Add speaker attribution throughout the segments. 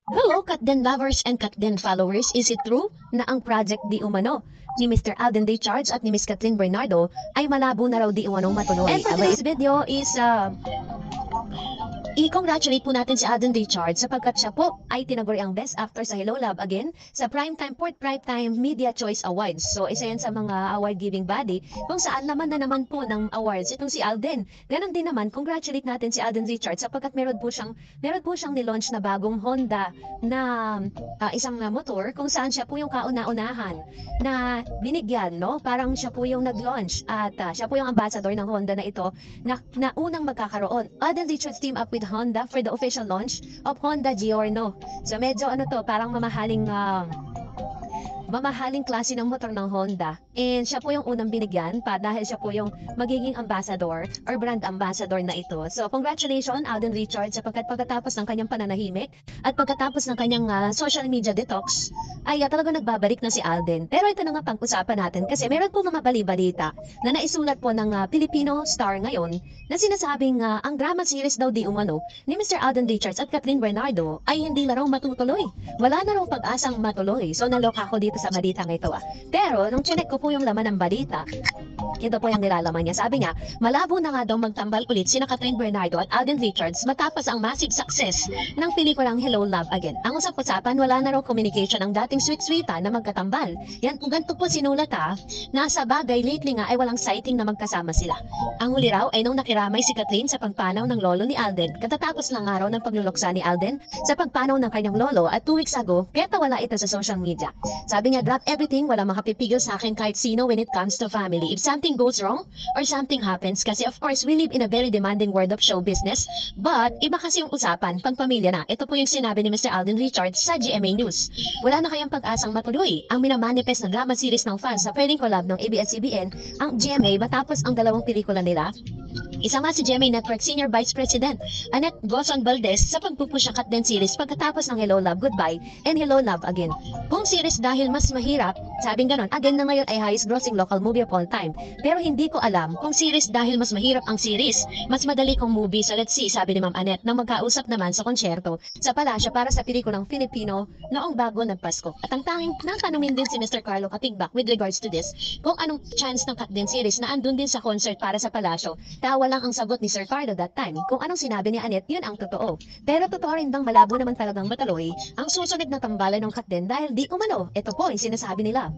Speaker 1: Hello, Katden lovers and Katden followers. Is it true na ang project di umano ni Mr. Alden Day Charge at ni Miss Kathleen Bernardo ay malabo na raw di umanong matuloy? And for today's video is i-congratulate po natin si Alden Richard sapagkat siya po ay tinaguri ang Best Actor sa Hello Love again sa Primetime Port Primetime Media Choice Awards. So isa yan sa mga award-giving body kung saan naman na naman po ng awards itong si Alden. Ganon din naman, congratulate natin si Alden Richard sapagkat meron po siyang nilaunch na bagong Honda na isang motor kung saan siya po yung kauna-unahan na binigyan, no? Parang siya po yung nag-launch at siya po yung ambassador ng Honda na ito na unang magkakaroon. Alden Richards team up with Honda for the official launch of Honda Giorno. So medyo parang mamahaling klase ng motor ng Honda. And siya po yung unang binigyan dahil siya po yung magiging ambassador or brand ambassador na ito. So congratulations Alden Richards sapagkat pagkatapos ng kanyang pananahimik at pagkatapos ng kanyang social media detox ay talaga nagbabalik na si Alden. Pero ito na nga pag-usapan natin kasi meron po mga bali-balita na naisulat po ng Filipino Star ngayon na sinasabing ang drama series daw di umano ni Mr. Alden Richards at Kathleen Bernardo ay hindi na raw matutuloy. Wala na raw pag-asang matuloy. So naloka ako dito sa balitang ito. Pero nung chinek ko po yung laman ng balita, ito po yung nilalaman niya. Sabi niya, malabo na nga daw magtambal ulit sina Kathleen Bernardo at Alden Richards matapos ang massive success ng pelikulang Hello Love Again. Ang usap-usapan, wala na raw communication ang dating sweet-sweeta na magkatambal. Yan po ganito po sinulat nasa bagay lately nga ay walang sighting na magkasama sila. Ang huli raw ay nung nakiramay si Kathleen sa pagpanaw ng lolo ni Alden. Katatapos lang araw ng pagluluksa ni Alden sa pagpanaw ng kanyang lolo at 2 weeks ago, kaya wala ito sa social media. Sabi niya, drop everything, wala makapipigil sa akin kahit sino when it comes to family. If something goes wrong or something happens, kasi of course, we live in a very demanding world of show business, but iba kasi yung usapan, pang pamilya na. Ito po yung sinabi ni Mr. Alden Richards sa GMA News. Wala na kayang pag-asang matuloy ang minamanifest na drama series ng fans sa pwedeng collab ng ABS-CBN, ang GMA matapos ang dalawang pelikula nila. Isa nga si GMA Network Senior Vice President Annette Gozon Valdez sa pagpupush ng Katden series pagkatapos ng Hello Love Goodbye and Hello Love Again. Kung series dahil mas mahirap, sabing ganon, Again na ngayon ay highest grossing local movie of all time. Pero hindi ko alam kung series dahil mas mahirap ang series, mas madali kong movie. So let's see, sabi ni Ma'am Annette nang magkausap naman sa konsyerto sa palasyo para sa pelikulang Filipino noong bago nagpasko. At ang tanging natanungin din si Mr. Carlo Katigbak with regards to this, kung anong chance ng Katden series na andun din sa concert para sa palasyo. Tawa lang ang sagot ni Sir Carlo that time. Kung anong sinabi ni Annette, yun ang totoo. Pero totoo rin bang malabo naman talagang mataloy ang susunod na tambalan ng Katden dahil di umano. Ito po yung sinasabi nila.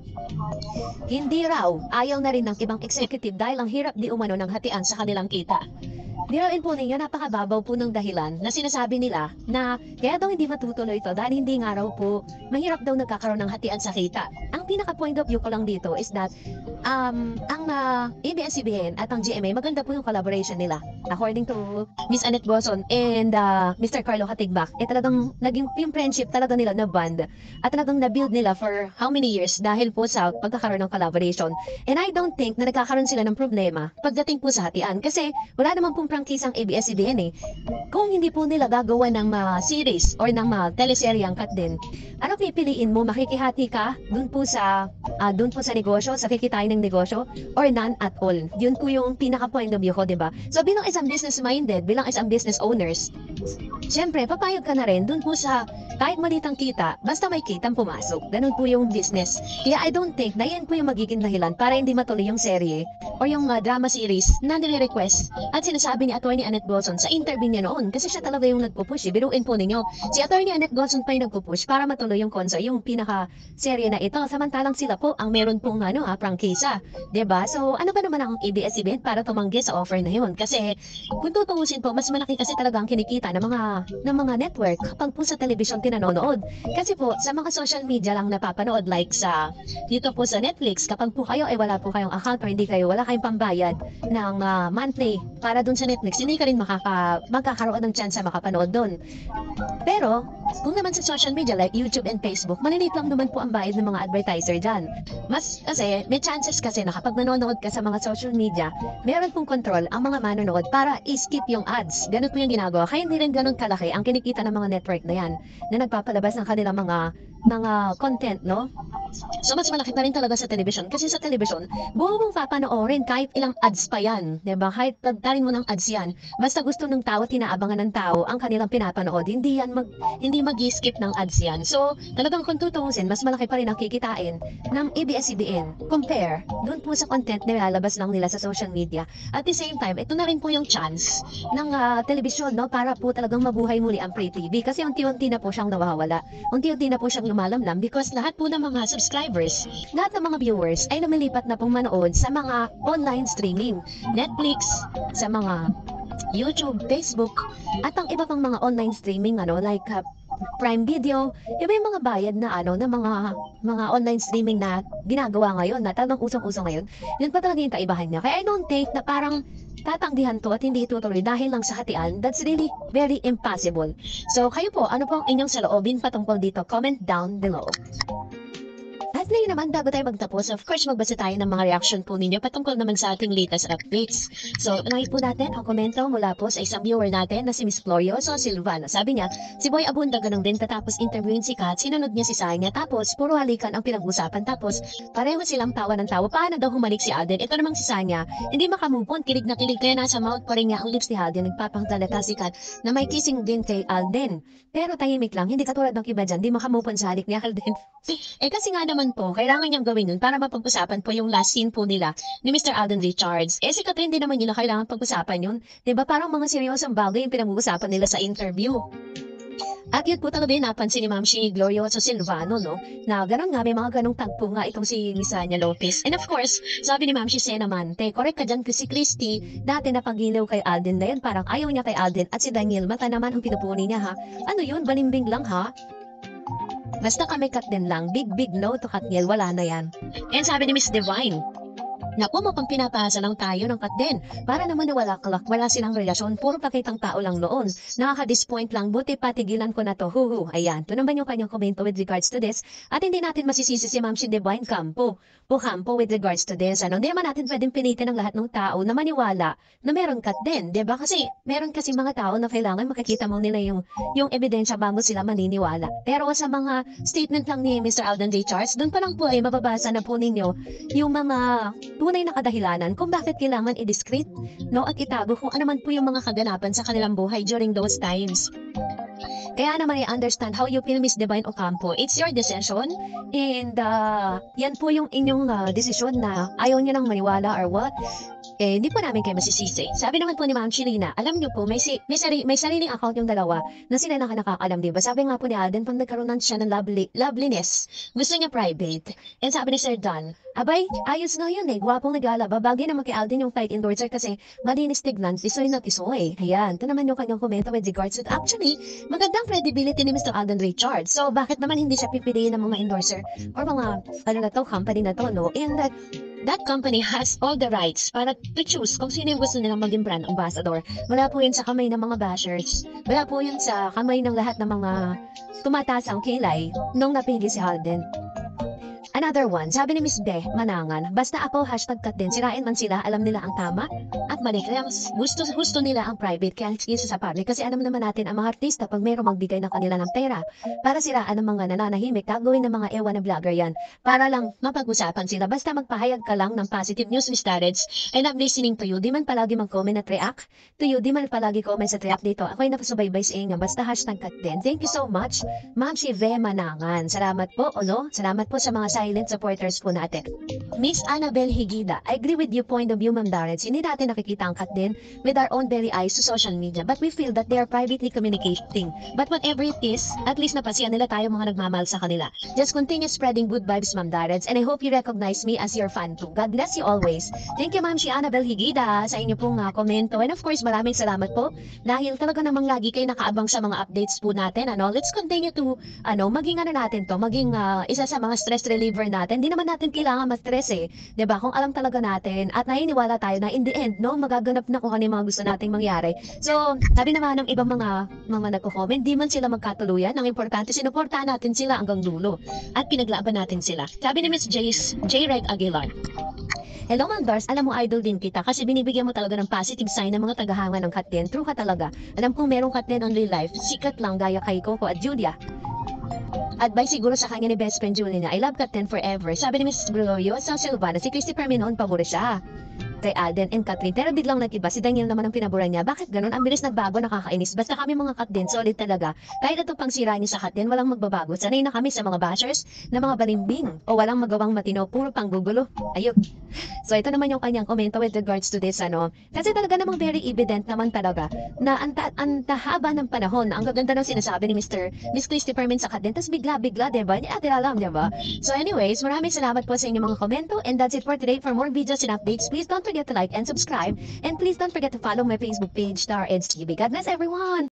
Speaker 1: Hindi raw, ayaw na rin ng ibang executive dahil ang hirap di umano ng hatian sa kanilang kita. Dirain po ninyo, napakababaw po ng dahilan na sinasabi nila na kaya daw hindi matutuloy ito dahil hindi nga raw po mahirap daw nagkakaroon ng hatian sa kita. Ang pinaka point of view ko lang dito is that ang ABS-CBN at ang GMA, maganda po yung collaboration nila. According to Miss Annette Gozon and Mr. Carlo Katigbak, talagang naging yung friendship talaga nila na bond at talagang na-build nila for how many years dahil po sa pagkakaroon ng collaboration. And I don't think na nagkakaroon sila ng problema pagdating po sa hatian kasi wala naman pong prangkisang ABS-CBN Kung hindi po nila gagawa ng series or ng teleserye ang Katden, ano pipiliin mo? Makikihati ka dun po sa negosyo, sa kikitain ng negosyo, or none at all? Yun po yung pinaka point of view ko, diba? So bilang isang business-minded, bilang isang business owners, syempre, papayag ka na rin dun po sa kahit malitang kita, basta may kitang pumasok. Ganun po yung business. Kaya I don't think na yan po yung magiging dahilan para hindi matuloy yung serye or yung drama series na nire-request at sinasabi ni Atty. Annette Gozon sa interview niya noon kasi siya talaga yung nagpupush. Biruin po ninyo. Si Atty. Annette Gozon pa yung nagpupush para matuloy yung konsa, yung pinaka-serye na ito. Samantalang sila po ang meron pong prangkisa. Diba? So, ano ba naman ang ABS-CBN para tumanggi sa offer na yun? Kasi, kung tutuusin po, mas malaki kasi talaga ang kinikita ng mga network kapag po sa television tinanonood. Kasi po, sa mga social media lang napapanood like dito po sa Netflix, kapag po kayo ay wala po kayong account or wala kayong pambayad ng monthly para dun sa Netflix, hindi ka rin magkakaroon ng chance na makapanood dun. Pero, kung naman sa social media like YouTube and Facebook, malilit lang naman po ang bayad ng mga advertiser dyan. Mas kasi, may chances kasi na kapag nanonood ka sa mga social media, meron pong control ang mga manonood para i-skip yung ads. Ganun po yung ginagawa. Kaya hindi rin ganun kalaki ang kinikita ng mga network na yan na nagpapalabas ng kanilang mga content, no? So, mas malaki pa rin talaga sa television. Kasi sa television, buo mong papanoorin kahit ilang ads pa yan. Diba? Kahit pagdarin mo ng ads yan. Basta gusto ng tao, tinaabangan ng tao ang kanilang pinapanood. Hindi hindi mag-skip ng ads yan. So, talagang kung tutuusin, mas malaki pa rin ang kikitain ng ABS-CBN compare doon po sa content na nilalabas lang nila sa social media. At the same time, ito na rin po yung chance ng telebisyon, no, para po talagang mabuhay muli ang Free TV. Kasi unti-unti na po siyang nawawala. Unti-unti na po siyang lumalamlam because lahat po ng mga subscribers, lahat ng mga viewers ay lumilipat na pong manood sa mga online streaming. Netflix, sa mga YouTube, Facebook, at ang iba pang mga online streaming like Prime Video, iba yung mga bayad na na mga online streaming na ginagawa ngayon na talagang usong-usong ngayon. Yun pa talaga yung kaibahan niya. Kaya I don't think na parang tatanggihan to at hindi itutuloy dahil lang sa hatian. That's really very impossible. So kayo po, ano po ang inyong saloobin patungkol dito? Comment down below. At ngayon naman, bago tayo magtapos, of course, magbasa tayo ng mga reaction po ninyo patungkol naman sa ating latest updates. So, unahin po natin ang komento mula po sa isang viewer natin na si Miss Glorioso Silvano. Sabi niya, si Boy Abunda ganun din katapos interviewin si Kat, sinunod niya si Sanya, tapos puro halikan ang pinag-usapan, tapos pareho silang tawa ng tawa. Paano daw humalik si Alden? Ito namang si Sanya, hindi makamupon, kilig na kilig, kaya nasa mouth pa rin niya ang lips ni Alden, nagpapangtalata si Kat na may kissing din kay Alden. Pero tahimik lang, hindi katulad ng iba dyan, di makamupon sa halik ni Alden. Kasi nga naman po, kailangan niyang gawin yun para mapag-usapan po yung last scene po nila ni Mr. Alden Richards. Si Catherine din naman nila kailangan pag-usapan yun. Diba parang mga seryosong bagay yung pinag-uusapan nila sa interview. At yun po talaga yung napansin ni Ma'am si Glorioso Silvano, no? Na gano'n nga, may mga ganong tagpo nga itong si Lisania Lopez. And of course, sabi ni Ma'am si Senamante, correct ka dyan kasi Christy, dati napagiliw kay Alden na yun, parang ayaw niya kay Alden at si Daniel, mata naman ang pinupuni niya ha. Ano yun, balimbing lang ha? Basta kami cut din lang, big no to Katniel, wala na yan. And sabi ni Miss Divine, naku, mapang pinapasa lang tayo ng cut din. Para naman wala silang relasyon, puro pakitang tao lang noon. Nakaka-disappoint lang, buti patigilan ko na to, huhu. Ayan, to naman yung kanyang komento with regards to this. At hindi natin masisisi si Ma'am si Divine Campo with regards to this. Hindi naman natin pwedeng pilitin ng lahat ng tao na maniwala na meron cut din, diba? Kasi meron kasi mga tao na kailangan makikita mo nila yung ebidensya bago sila maniniwala. Pero sa mga statement lang ni Mr. Alden Richards, doon pa lang po ay mababasa na po ninyo yung mga tunay na kadahilanan kung bakit kailangan i-discreet, no, at itago kung ano man po yung mga kaganapan sa kanilang buhay during those times. Kaya naman I understand how you feel, Miss Divine Ocampo. It's your decision and yan po yung inyong desisyon na ayaw niya nang maniwala or what. Hindi po namin kayo masisisi. Sabi naman po ni Ma'am Chilina, alam niyo po, may sariling account yung dalawa na sila nakakaalam, diba? Sabi nga po ni Alden, pag nagkaroon siya ng loveliness, gusto niya private. And sabi ni Sir Don, abay, ayos nga yun gwapong naglalaba. Bagay naman kay Alden yung fight endorser kasi malinis tignan, tisoy na tisoy. Ayan, ito naman yung kanyang komento with regards to actually, magandang credibility ni Mr. Alden Richards. So, bakit naman hindi siya pipiliin ng mga endorser or mga, company na to, no? And that company has all the rights para to choose kung sino yung gusto nilang maging brand ambassador. Wala po yun sa kamay ng mga bashers. Wala po yun sa kamay ng lahat ng mga tumataas ang kilay nung napili si Alden. Another one, sabi ni Miss Beh Manangan, basta ako hashtag cut din, sirain man sila, alam nila ang tama at mali. Kaya gusto nila ang private, kaya excuse sa public. Kasi alam naman natin ang mga artista pag mayroong magbigay ng kanila ng pera para siraan ng mga nananahimik, gagawin ng mga ewan na vlogger yan para lang mapag-usapan sila. Basta magpahayag ka lang ng positive news, Miss Tarets, and I'm listening to you. Di man palagi mag-comment at react to you, di man palagi comment sa react dito. Ako'y napasubaybay sa inyo, basta hashtag cut din. Thank you so much, Ma'am si Beh Manangan. Salamat po, Salamat po sa mga silent supporters po natin. Miss Annabel Higida, I agree with your point of view, Ma'am Darrets. Hindi natin nakikita ang cut din with our own very eyes to social media, but we feel that they are privately communicating. But whatever it is, at least napasiyan nila tayo mga nagmamahal sa kanila. Just continue spreading good vibes, Ma'am Darrets, and I hope you recognize me as your fan too. God bless you always. Thank you, Ma'am si Annabel Higida, sa inyo pong komento. And of course, maraming salamat po dahil talaga namang lagi kayo nakaabang sa mga updates po natin. Let's continue to maging natin to, maging isa sa mga stress reliever natin. Hindi naman natin kailangan ma-stress 'di ba? Kung alam talaga natin at naniniwala tayo na in the end, magaganap na kung ano yung mga gusto nating mangyari. So, sabi naman ng ibang mga nagko-comment, di man sila magkatuluyan. Ang importante, sinuportahan natin sila hanggang dulo at pinaglaban natin sila. Sabi ni Miss J. Reg Aguilar, hello, Ma'am Dars, alam mo idol din kita kasi binibigyan mo talaga ng positive sign ng mga tagahanga ng cut din. True ka talaga. Alam kong merong cut din on real life. Sikat lang gaya kay Coco at Julia. Advice siguro sa kanya ni best friend Julie na I love Cut 10 forever. Sabi ni Miss Glorioso Silvana, si Christy Perminon, pabor siya. kay Alden and Catherine. Pero biglang nag-iba, si Daniel naman ang pinabura niya. Bakit ganun? Ang bilis nagbago, nakakainis. Basta kami mga kat din, solid talaga. Kahit ito pang sira niyo sa kat din, walang magbabago. Sanay na kami sa mga bashers na mga balimbing o walang magawang matino, puro panggugulo. Ayun. So ito naman yung kanyang komento with regards to this Kasi talaga namang very evident naman talaga na ang haba ng panahon, ang gaganda ng sinasabi ni Miss Christopher Min sa kat din. Tapos bigla-bigla, diba? Hindi natin alam, diba? So anyways, maraming salamat po sa inyong mga komento and that's it for today. For more videos and updates, please don't forget to like and subscribe. And please don't forget to follow my Facebook page, Star Edge TV. God bless everyone!